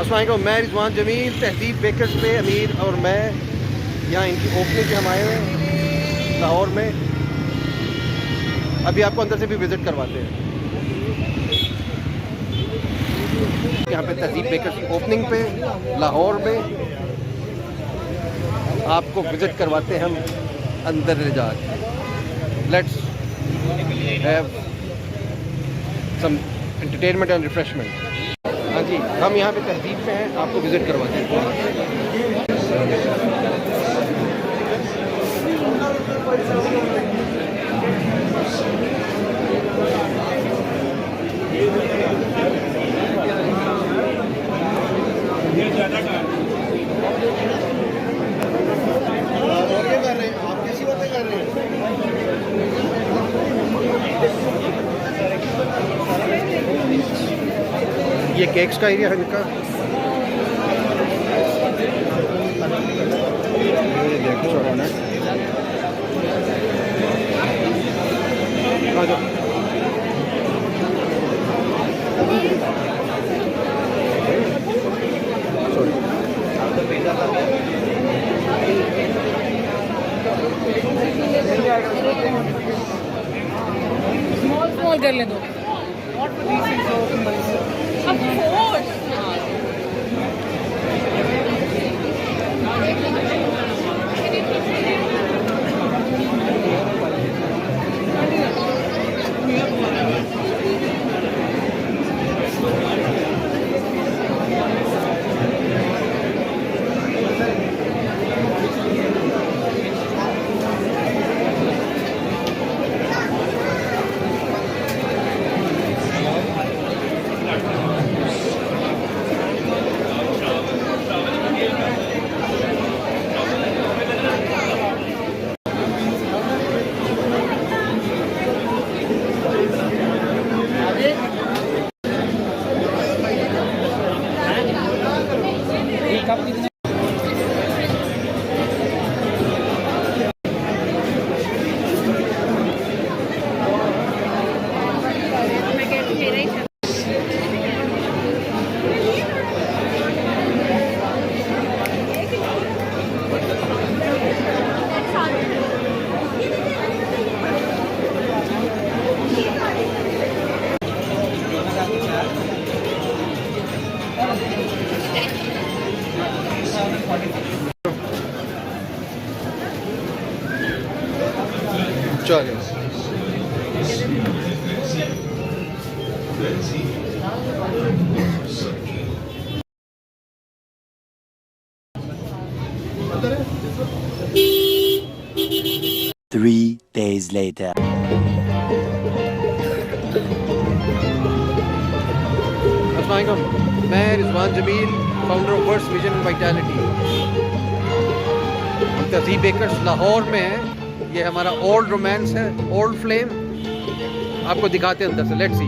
अस्सलाम वालेकुम, मैं रिजवान जमील तहजीब बेकर्स पे अमीर और मैं यहाँ इनकी ओपनिंग पे हम आए हुए हैं लाहौर में। अभी आपको अंदर से भी विज़िट करवाते हैं। यहाँ पे तहजीब बेकर्स की ओपनिंग पे लाहौर में आपको विज़िट करवाते हैं हम अंदर ले जाके। Let's have some entertainment and refreshment. हाँ जी, हम यहाँ पे तहजीब में हैं, आपको विज़िट करवाते हैं। और क्या कर रहे हैं आप, कैसी बातें कर रहे हैं? ये केक्स का एरिया है इनका। ये देखो ना, आ जाओ। स्मॉल कर ले दो। चलिए, Three days later. अस्सलाम वालेकुम, मैं Rizwan Jameel, founder of words vision and vitality. हम तहजीब बेकर्स लाहौर में हैं। ये हमारा ओल्ड रोमांस है, ओल्ड फ्लेम। आपको दिखाते हैं अंदर से, लेट्स सी।